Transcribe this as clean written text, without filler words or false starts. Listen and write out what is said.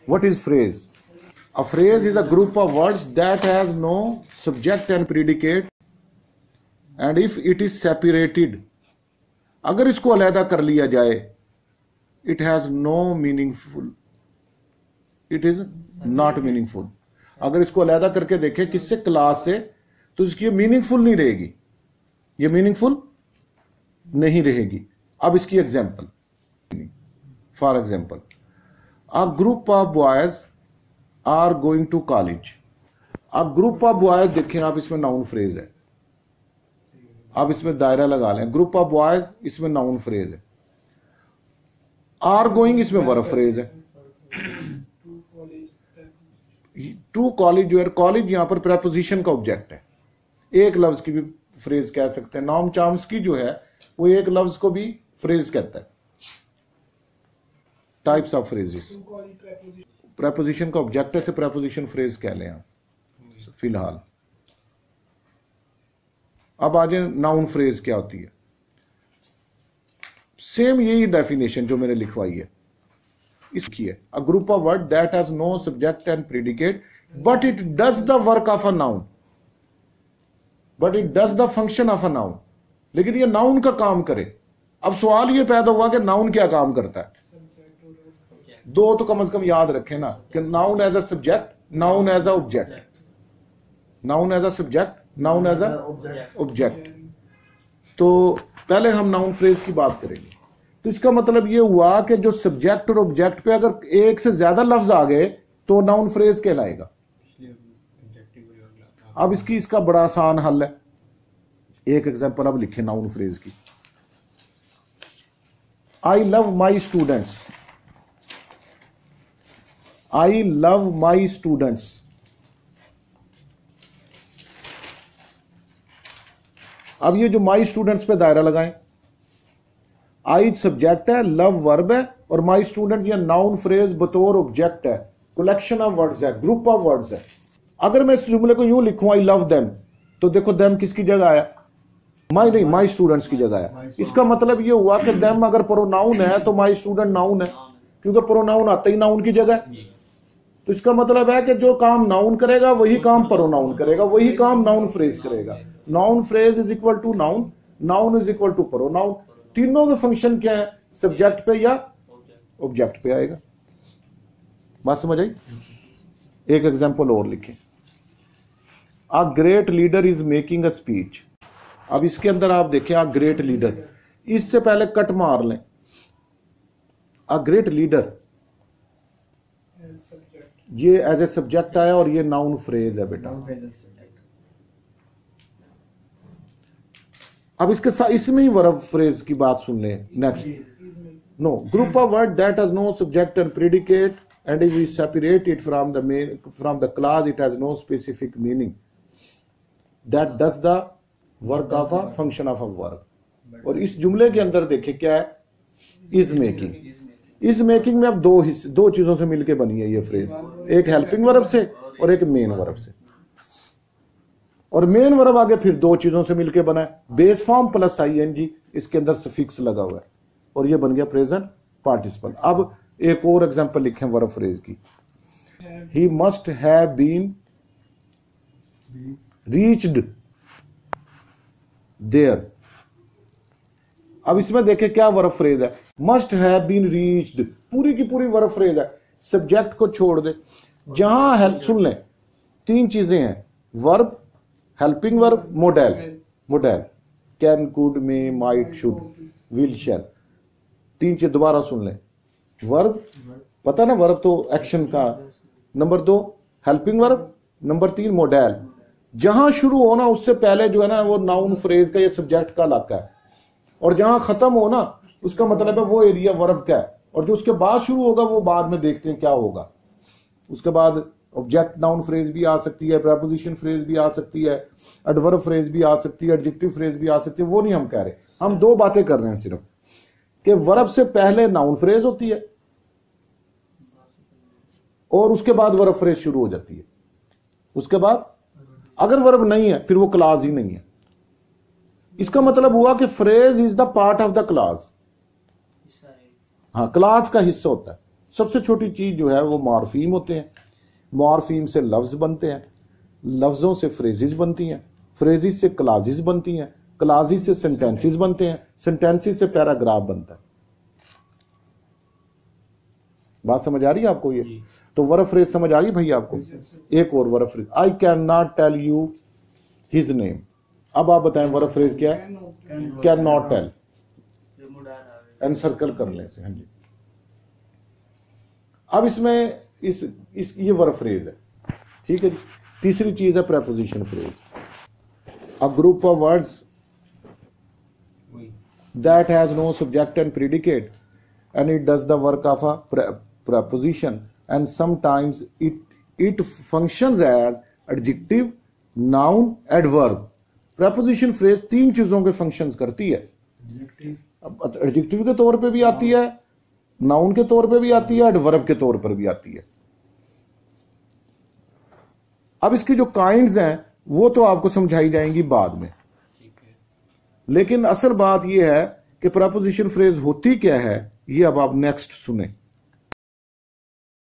What is phrase? A phrase is a group of words that has no subject and predicate, and if it is separated, अगर इसको अलहदा कर लिया जाए, it has no meaningful, it is not meaningful. अगर इसको अलहदा करके देखें किससे, क्लास से, तो इसकी मीनिंगफुल नहीं रहेगी, ये मीनिंगफुल नहीं रहेगी. अब इसकी example, for example, a group of boys are going to college. अब ग्रुप ऑफ बॉयज देखें आप, इसमें नाउन फ्रेज है, आप इसमें दायरा लगा लें. ग्रुप ऑफ बॉयज इसमें नाउन फ्रेज है, आर गोइंग इसमें वर्ब फ्रेज है. टू कॉलेज जो है, कॉलेज यहां पर प्रेपोजिशन का ऑब्जेक्ट है. एक लफ्ज की भी फ्रेज कह सकते हैं. नॉम चॉम्स्की जो है वो एक लफ्ज को भी फ्रेज कहता है. टाइप्स ऑफ फ्रेजेस, प्रेपोजिशन का ऑब्जेक्ट है, से प्रेपोजिशन फ्रेज कह लें आप फिलहाल. अब आ जाए नाउन फ्रेज क्या होती है. सेम यही डेफिनेशन जो मैंने लिखवाई है इसकी है. A group of word that has no subject and predicate but it does the work of a noun, but it does the function of a noun. लेकिन ये नाउन का काम करे. अब सवाल ये पैदा हुआ कि नाउन क्या काम करता है. दो तो कम से कम याद रखें ना, कि noun as a subject, noun as a object, noun as a subject, noun as a object. तो पहले हम नाउन फ्रेज की बात करेंगे. तो इसका मतलब ये हुआ कि जो सब्जेक्ट और ऑब्जेक्ट पे अगर एक से ज्यादा लफ्ज आ गए तो नाउन फ्रेज कहलाएगा. अब इसका बड़ा आसान हल है. एक एग्जांपल अब लिखे नाउन फ्रेज की. I love my students, I love my students. अब ये जो माई स्टूडेंट्स पे दायरा लगाएं. आई सब्जेक्ट है, लव वर्ब है, और माई स्टूडेंट ये नाउन फ्रेज बतौर ऑब्जेक्ट है, कलेक्शन ऑफ वर्ड्स है, ग्रुप ऑफ वर्ड्स है. अगर मैं इस जुमले को यूं लिखूं आई लव देम, तो देखो देम किसकी जगह आया, माई नहीं, माई स्टूडेंट्स की जगह आया. इसका मतलब ये हुआ कि देम अगर प्रोनाउन है तो माई स्टूडेंट नाउन है, क्योंकि प्रोनाउन आता ही नाउन की जगह. तो इसका मतलब है कि जो काम नाउन करेगा वही काम प्रोनाउन करेगा, वही काम नाउन फ्रेज करेगा. Noun phrase is equal to noun, noun is equal to pronoun. तीनों के फंक्शन क्या है, सब्जेक्ट पे या ऑब्जेक्ट पे आएगा. बात समझ आई. एक एग्जांपल और लिखें. A great leader is making a speech. अब इसके अंदर आप देखें, अ ग्रेट लीडर, इससे पहले कट मार लें. अ ग्रेट लीडर ये एज ए सब्जेक्ट आया और ये नाउन फ्रेज है बेटा. अब इसके साथ इसमें ही वर्ब फ्रेज की बात सुन लें. Next, no group of word that has no subject and predicate and if we separate it from the class it has no specific meaning that does the work of a function of a verb. और इस जुमले के अंदर देखें क्या है, is making. Is making में अब दो चीजों से मिलकर बनी है ये फ्रेज, एक हेल्पिंग वर्ब से और एक मेन वर्ब से. और मेन वर्ब आगे फिर दो चीजों से मिलकर बना है, बेस फॉर्म प्लस आईएनजी, इसके अंदर सफिक्स लगा हुआ है, और ये बन गया प्रेजेंट पार्टिसिपल. अब एक और एग्जांपल लिखें वर्ब फ्रेज की. He must have been reached there. अब इसमें देखें क्या वर्ब फ्रेज है, मस्ट हैव बीन रीच्ड, पूरी की पूरी वर्ब फ्रेज है. सब्जेक्ट को छोड़ दे, जहां हेल्प, सुन लें, तीन चीजें हैं, verb, helping verb, modal. Modal can, could, may, might, should, will, shall. तीन चीज दोबारा सुन लें. वर्ब, पता ना वर्ब तो एक्शन का. Number 2 helping verb, number 3 model. जहां शुरू होना उससे पहले जो है ना वो नाउन फ्रेज का, ये सब्जेक्ट का इलाका है, और जहां खत्म होना उसका मतलब है वो एरिया वर्ब का है, और जो उसके बाद शुरू होगा वो बाद में देखते हैं क्या होगा. उसके बाद ऑब्जेक्ट नाउन फ्रेज भी आ सकती है, प्रेपोजिशन फ्रेज भी आ सकती है, एडवर्ब फ्रेज भी आ सकती है, एडजेक्टिव फ्रेज भी आ सकती है. वो नहीं हम कह रहे, हम दो बातें कर रहे हैं सिर्फ, कि वर्ब से पहले नाउन फ्रेज होती है और उसके बाद वर्ब फ्रेज शुरू हो जाती है. उसके बाद अगर वर्ब नहीं है फिर वो क्लास ही नहीं है. इसका मतलब हुआ कि phrase is the part of the class. हाँ, क्लास का हिस्सा होता है. सबसे छोटी चीज जो है वो मॉर्फीम होते हैं, मॉर्फीम से लफ्ज बनते हैं, लफ्जों से फ्रेजेस बनती हैं, फ्रेजेस से क्लाजेस बनती हैं, क्लाजेस से सेंटेंसेस बनते हैं, सेंटेंसेस से पैराग्राफ बनता है। बात समझ आ रही है आपको? ये तो वर्ब फ्रेज समझ आ गई भाई आपको? एक और verb phrase, I can not tell you his name. अब आप बताएं वर्ब फ्रेज क्या है? कैन नॉट टेल, एनसर्कल कर लें से। हाँ जी, अब इसमें इस ये वर्ब फ्रेज है, ठीक है जी। तीसरी चीज है preposition phrase, a group of words that has no subject and predicate and it does the work of a preposition and sometimes it functions as adjective, noun, adverb। preposition phrase तीन चीजों के functions करती है। Adjective के तौर पे भी आती है, नाउन के तौर पे भी आती है, एडवर्ब के तौर पर भी आती है। अब इसकी जो काइंड्स हैं वो तो आपको समझाई जाएंगी बाद में, लेकिन असल बात यह है कि प्रपोजिशन फ्रेज होती क्या है ये अब आप नेक्स्ट सुने।